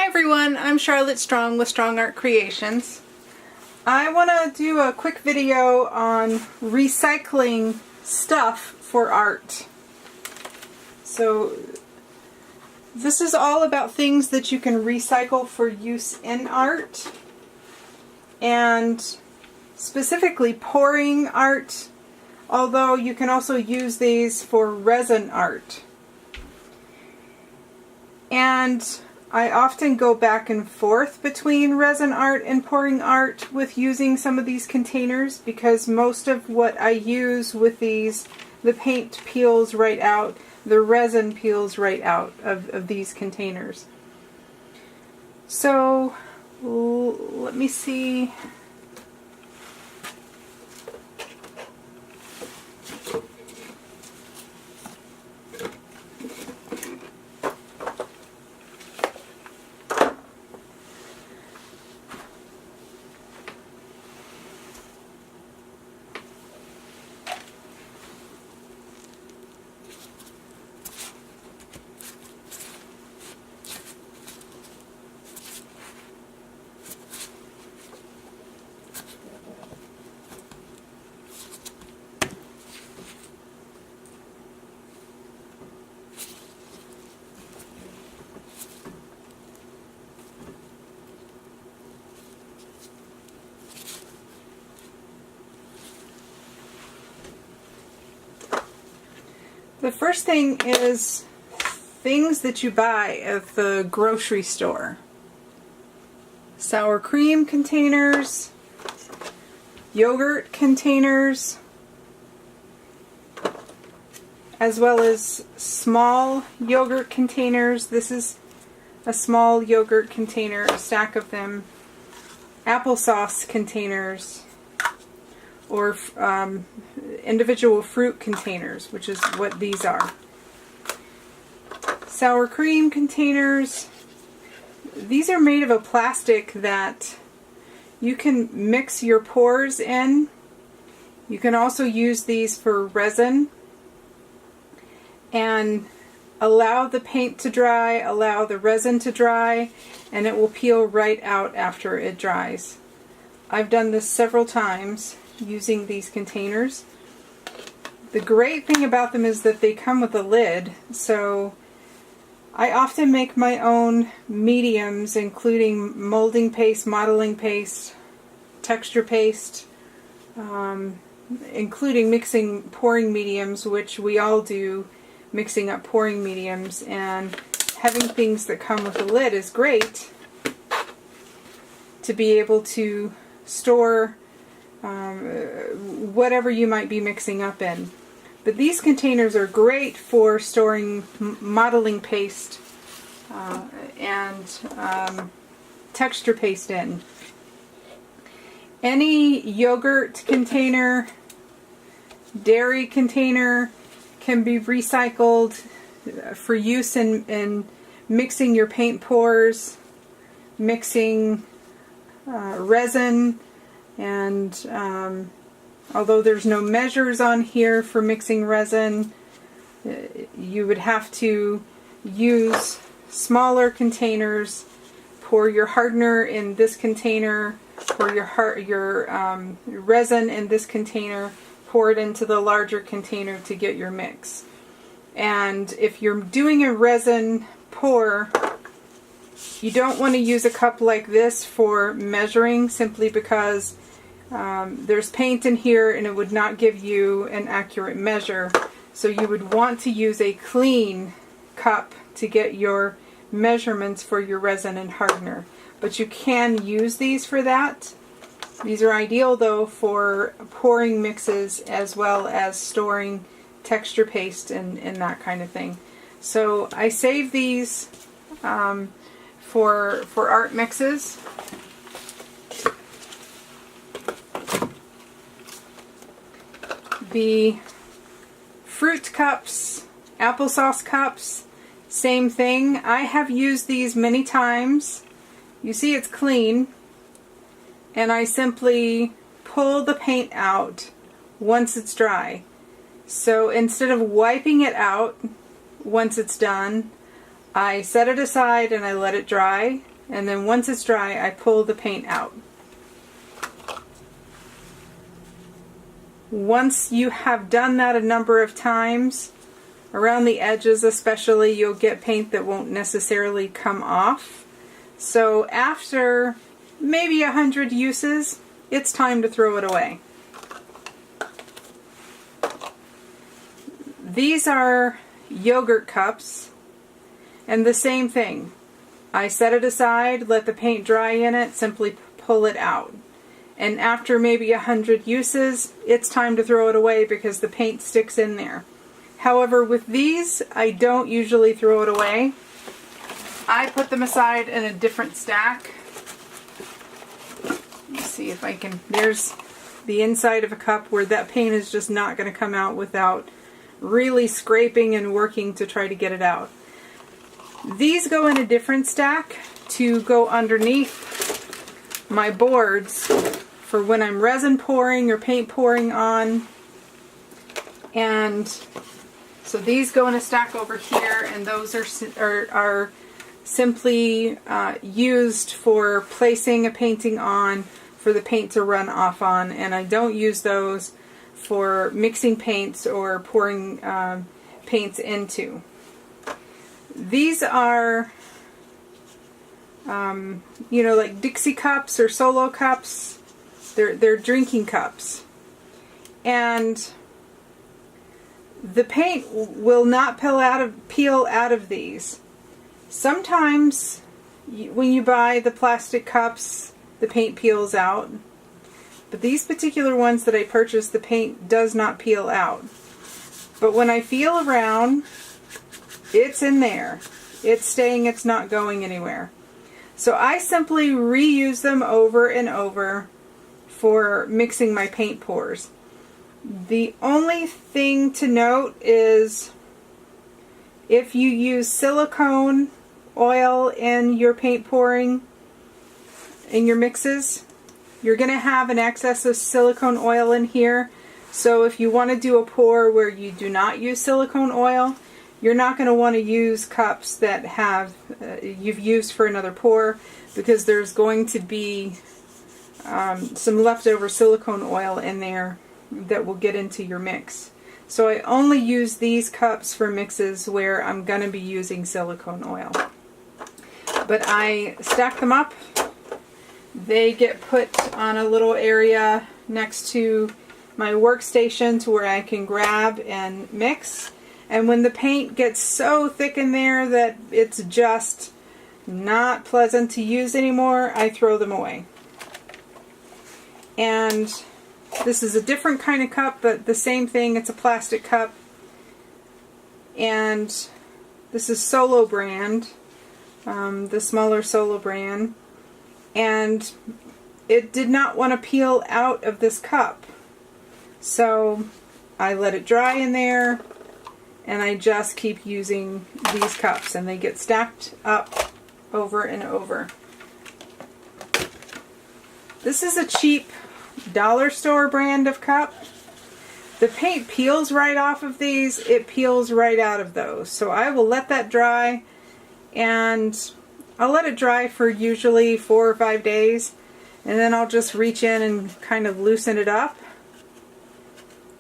everyone, I'm Charlotte Strong with Strong Art Creations. I want to do a quick video on recycling stuff for art. So this is all about things that you can recycle for use in art, and specifically pouring art, although you can also use these for resin art. And I often go back and forth between resin art and pouring art with using some of these containers, because most of what I use with these, the paint peels right out, the resin peels right out of these containers. So let me see. The first thing is things that you buy at the grocery store. Sour cream containers, yogurt containers, as well as small yogurt containers. This is a small yogurt container, a stack of them. Applesauce containers, or individual fruit containers, which is what these are. Sour cream containers. These are made of a plastic that you can mix your pours in. You can also use these for resin and allow the paint to dry, allow the resin to dry, and it will peel right out after it dries. I've done this several times using these containers. The great thing about them is that they come with a lid, so I often make my own mediums, including molding paste, modeling paste, texture paste, including mixing pouring mediums, which we all do, mixing up pouring mediums, and having things that come with a lid is great to be able to store whatever you might be mixing up in. But these containers are great for storing modeling paste and texture paste in. Any yogurt container, dairy container can be recycled for use in mixing your paint pours, mixing resin, and although there's no measures on here for mixing resin, you would have to use smaller containers. Pour your hardener in this container, pour your resin in this container, pour it into the larger container to get your mix. And if you're doing a resin pour, you don't want to use a cup like this for measuring, simply because there's paint in here and it would not give you an accurate measure. So you would want to use a clean cup to get your measurements for your resin and hardener. But you can use these for that. These are ideal though for pouring mixes as well as storing texture paste and that kind of thing. So I save these for art mixes. The fruit cups, applesauce cups, same thing. I have used these many times. You see it's clean, and I simply pull the paint out once it's dry. So instead of wiping it out once it's done, I set it aside and I let it dry. and then once it's dry, I pull the paint out. Once you have done that a number of times, around the edges especially, you'll get paint that won't necessarily come off. So after maybe 100 uses, it's time to throw it away. These are yogurt cups, and the same thing. I set it aside, let the paint dry in it, simply pull it out. And after maybe 100 uses, it's time to throw it away because the paint sticks in there. However, with these, I don't usually throw it away. I put them aside in a different stack. Let's see if I can, there's the inside of a cup where that paint is just not going to come out without really scraping and working to try to get it out. These go in a different stack to go underneath my boards for when I'm resin pouring or paint pouring on. And so these go in a stack over here, and those are simply used for placing a painting on for the paint to run off on, and I don't use those for mixing paints or pouring paints into. These are, you know, like Dixie cups or Solo cups. They're drinking cups. And the paint will not peel out of these. Sometimes when you buy the plastic cups, the paint peels out. But these particular ones that I purchased, the paint does not peel out. But when I feel around, it's in there. It's staying, it's not going anywhere. So I simply reuse them over and over for mixing my paint pours. The only thing to note is if you use silicone oil in your paint pouring, in your mixes, you're going to have an excess of silicone oil in here. So if you want to do a pour where you do not use silicone oil, you're not going to want to use cups that have you've used for another pour, because there's going to be some leftover silicone oil in there that will get into your mix. So I only use these cups for mixes where I'm going to be using silicone oil. But I stack them up. They get put on a little area next to my workstation to where I can grab and mix. And when the paint gets so thick in there that it's just not pleasant to use anymore, I throw them away. And this is a different kind of cup, but the same thing. It's a plastic cup. And this is Solo brand, the smaller Solo brand. And it did not want to peel out of this cup. So I let it dry in there, and I just keep using these cups, and they get stacked up over and over. This is a cheap dollar store brand of cup. The paint peels right off of these. It peels right out of those. So I will let that dry, and I'll let it dry for usually 4 or 5 days, and then I'll just reach in and kind of loosen it up,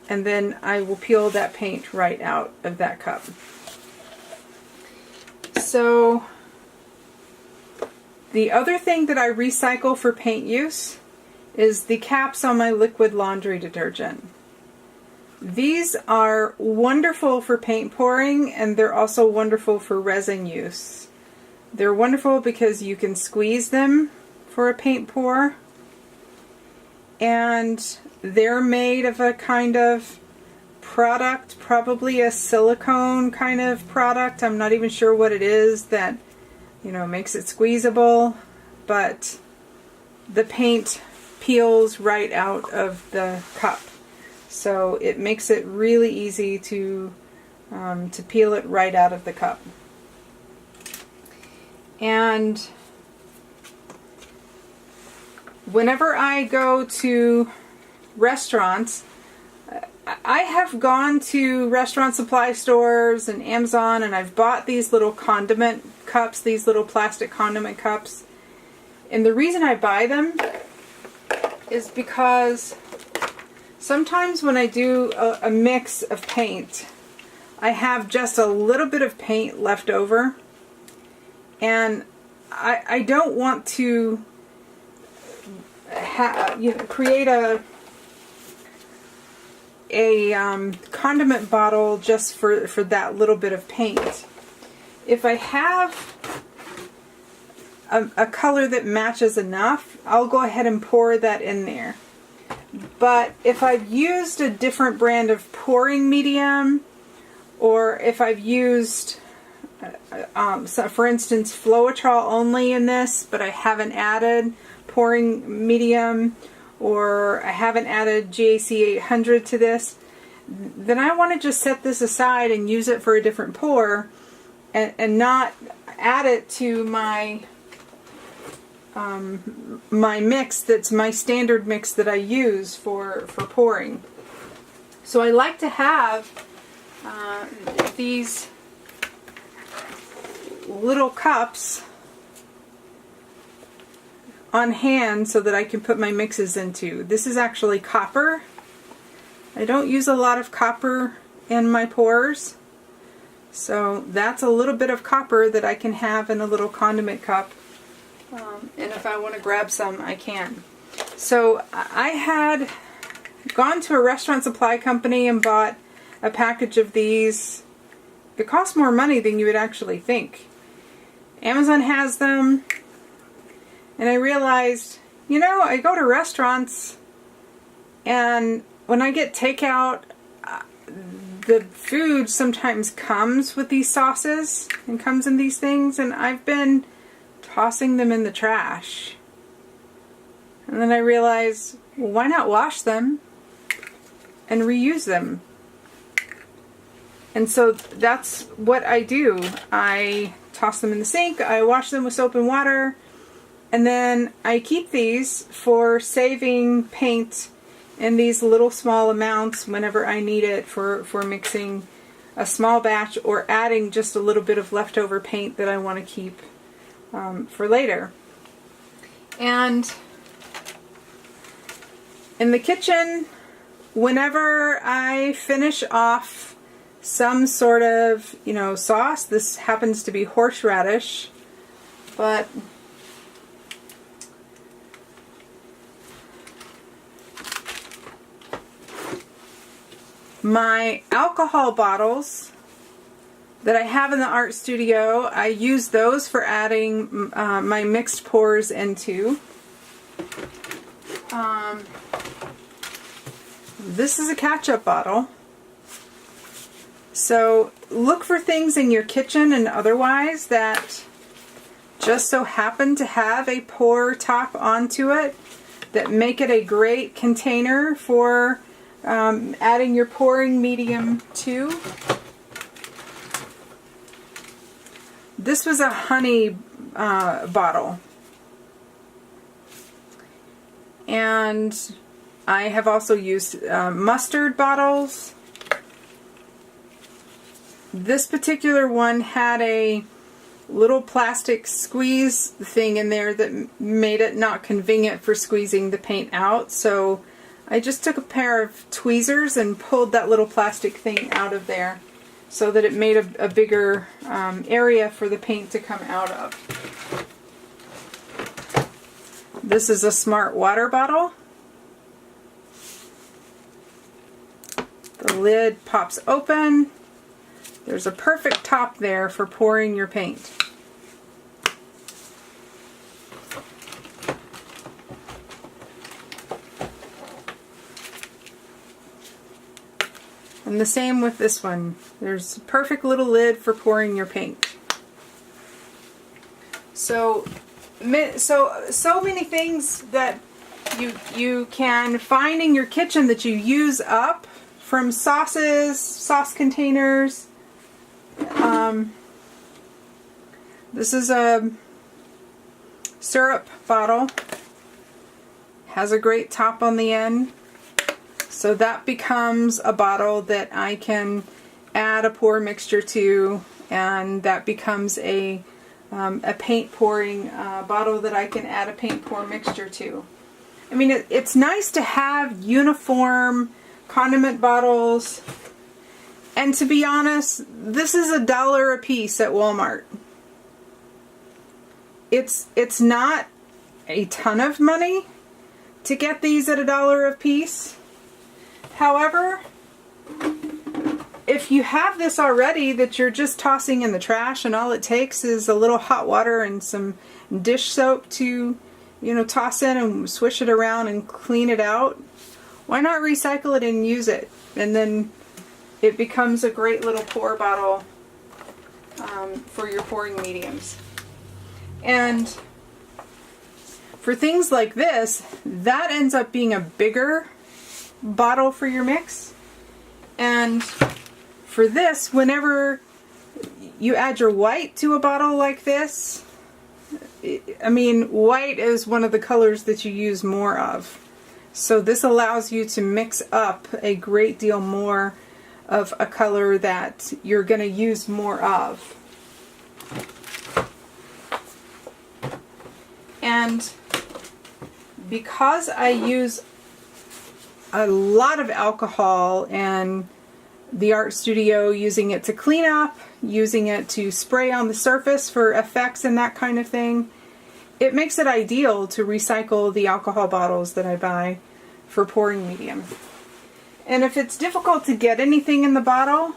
and then I will peel that paint right out of that cup. So the other thing that I recycle for paint use is the caps on my liquid laundry detergent. These are wonderful for paint pouring, and they're also wonderful for resin use. They're wonderful because you can squeeze them for a paint pour, and they're made of a kind of product, probably a silicone kind of product. I'm not even sure what it is that, you know, makes it squeezable, but the paint peels right out of the cup. So it makes it really easy to peel it right out of the cup. And whenever I go to restaurants, I have gone to restaurant supply stores and Amazon, and I've bought these little condiment cups, these little plastic condiment cups. And the reason I buy them is because sometimes when I do a mix of paint, I have just a little bit of paint left over, and I don't want to create a condiment bottle just for that little bit of paint. If I have a color that matches enough, I'll go ahead and pour that in there. But if I've used a different brand of pouring medium, or if I've used, so for instance, Floetrol only in this, but I haven't added pouring medium, or I haven't added GAC 800 to this, then I want to just set this aside and use it for a different pour, and not add it to my my mix that's my standard mix that I use for pouring. So I like to have these little cups on hand so that I can put my mixes into. This is actually copper. I don't use a lot of copper in my pours, so that's a little bit of copper that I can have in a little condiment cup. And if I want to grab some, I can. So I had gone to a restaurant supply company and bought a package of these. It costs more money than you would actually think. Amazon has them, and I realized, you know, I go to restaurants, and when I get takeout, the food sometimes comes with these sauces and comes in these things, and I've been tossing them in the trash. And then I realized, well, why not wash them and reuse them? And so that's what I do. I toss them in the sink, I wash them with soap and water, and then I keep these for saving paint in these little small amounts whenever I need it for mixing a small batch, or adding just a little bit of leftover paint that I want to keep for later. And in the kitchen, whenever I finish off some sort of, you know, sauce, this happens to be horseradish, but my alcohol bottles that I have in the art studio, I use those for adding my mixed pours into. This is a ketchup bottle. So look for things in your kitchen and otherwise that just so happen to have a pour top onto it that make it a great container for adding your pouring medium to. This was a honey bottle, and I have also used mustard bottles. This particular one had a little plastic squeeze thing in there that made it not convenient for squeezing the paint out, so I just took a pair of tweezers and pulled that little plastic thing out of there so that it made a bigger area for the paint to come out of. This is a smart water bottle. The lid pops open. There's a perfect top there for pouring your paint. And the same with this one. There's a perfect little lid for pouring your paint. So many things that you can find in your kitchen that you use up, from sauces, sauce containers. This is a syrup bottle. Has a great top on the end. So that becomes a bottle that I can add a pour mixture to, and that becomes a a paint pouring bottle that I can add a paint pour mixture to. I mean, it's nice to have uniform condiment bottles, and to be honest, this is $1 a piece at Walmart. It's not a ton of money to get these at $1 a piece. However, if you have this already that you're just tossing in the trash and all it takes is a little hot water and some dish soap to, you know, toss in and swish it around and clean it out, why not recycle it and use it? And then it becomes a great little pour bottle for your pouring mediums. And for things like this, that ends up being a bigger bottle for your mix. And for this, whenever you add your white to a bottle like this, I mean, white is one of the colors that you use more of. So this allows you to mix up a great deal more of a color that you're going to use more of. And because I use a lot of alcohol and the art studio, using it to clean up, using it to spray on the surface for effects and that kind of thing, it makes it ideal to recycle the alcohol bottles that I buy for pouring medium. And if it's difficult to get anything in the bottle,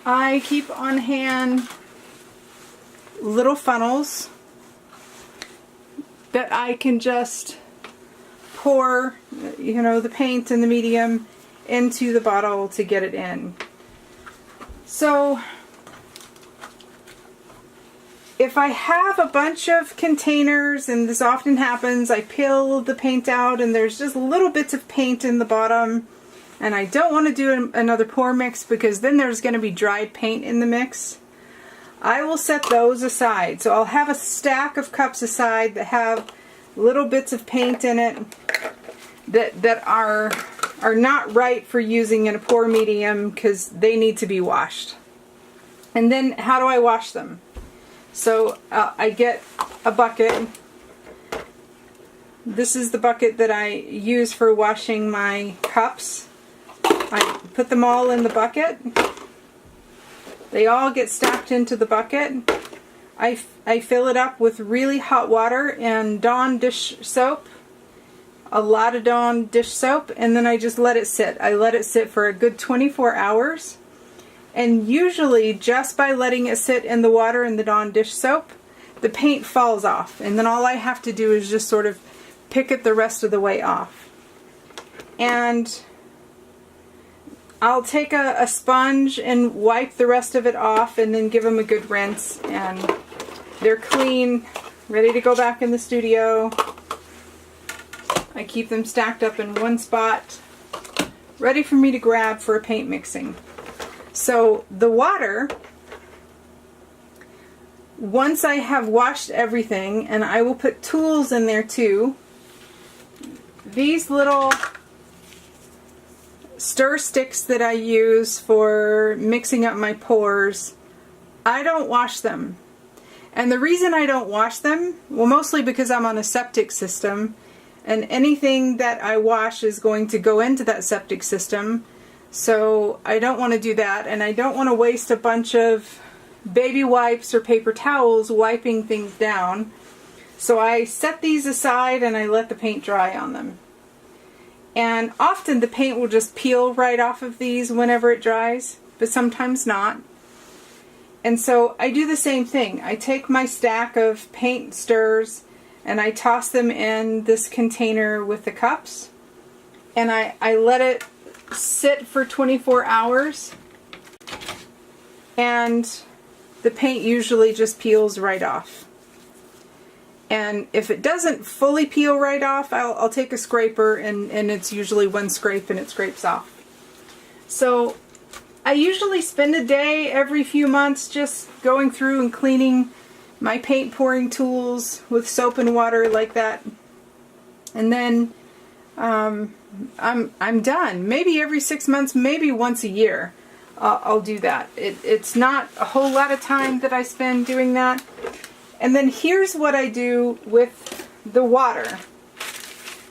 I keep on hand little funnels that I can just pour, you know, the paint and the medium into the bottle to get it in. So if I have a bunch of containers, and this often happens, I peel the paint out and there's just little bits of paint in the bottom, and I don't want to do another pour mix because then there's going to be dried paint in the mix, I will set those aside. So I'll have a stack of cups aside that have little bits of paint in it that are not right for using in a pour medium because they need to be washed. And then how do I wash them? So I get a bucket. This is the bucket that I use for washing my cups. I put them all in the bucket. They all get stacked into the bucket. I fill it up with really hot water and Dawn dish soap. A lot of Dawn dish soap, and then I just let it sit. I let it sit for a good 24 hours. And usually just by letting it sit in the water and the Dawn dish soap, the paint falls off. And then all I have to do is just sort of pick it the rest of the way off. And I'll take a sponge and wipe the rest of it off and then give them a good rinse. And they're clean, ready to go back in the studio. I keep them stacked up in one spot, ready for me to grab for a paint mixing. So the water, once I have washed everything, and I will put tools in there too, these little stir sticks that I use for mixing up my pours, I don't wash them. And the reason I don't wash them, well, mostly because I'm on a septic system, and anything that I wash is going to go into that septic system. So I don't want to do that, and I don't want to waste a bunch of baby wipes or paper towels wiping things down. So I set these aside and I let the paint dry on them. And often the paint will just peel right off of these whenever it dries, but sometimes not. And so I do the same thing. I take my stack of paint stirrers and I toss them in this container with the cups, and I let it sit for 24 hours, and the paint usually just peels right off. And if it doesn't fully peel right off, I'll take a scraper, and it's usually one scrape and it scrapes off. So I usually spend a day every few months just going through and cleaning my paint pouring tools with soap and water like that, and then I'm done. Maybe every 6 months, maybe once a year, I'll do that. It's not a whole lot of time that I spend doing that. And then here's what I do with the water.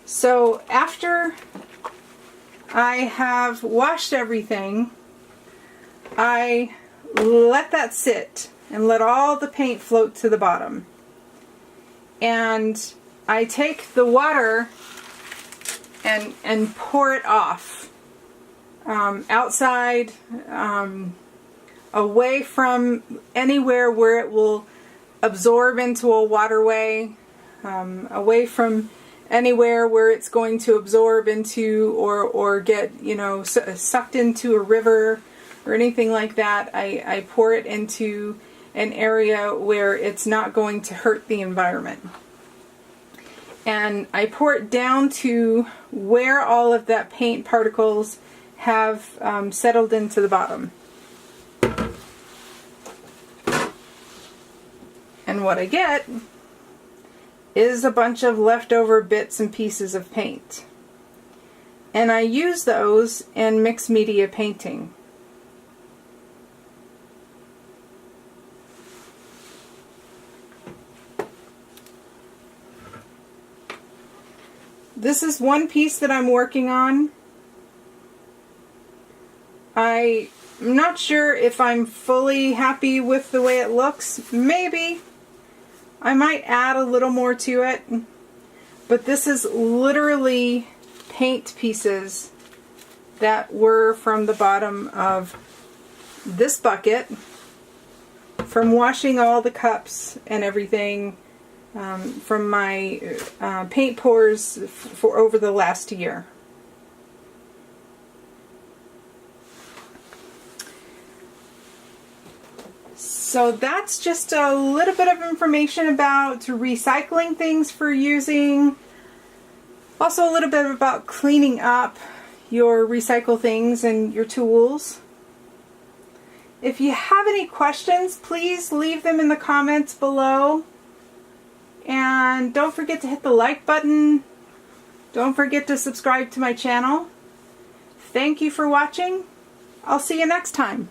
So after I have washed everything, I let that sit and let all the paint float to the bottom. And I take the water and pour it off outside, away from anywhere where it will absorb into a waterway, away from anywhere where it's going to absorb into or get, you know, sucked into a river or anything like that. I pour it into an area where it's not going to hurt the environment. And I pour it down to where all of that paint particles have settled into the bottom. And what I get is a bunch of leftover bits and pieces of paint. And I use those in mixed media painting. This is one piece that I'm working on. I'm not sure if I'm fully happy with the way it looks. Maybe. I might add a little more to it. But this is literally paint pieces that were from the bottom of this bucket from washing all the cups and everything from my paint pours for over the last year. So that's just a little bit of information about recycling things for using. Also a little bit about cleaning up your recycle things and your tools. If you have any questions, please leave them in the comments below. And don't forget to hit the like button. Don't forget to subscribe to my channel. Thank you for watching. I'll see you next time.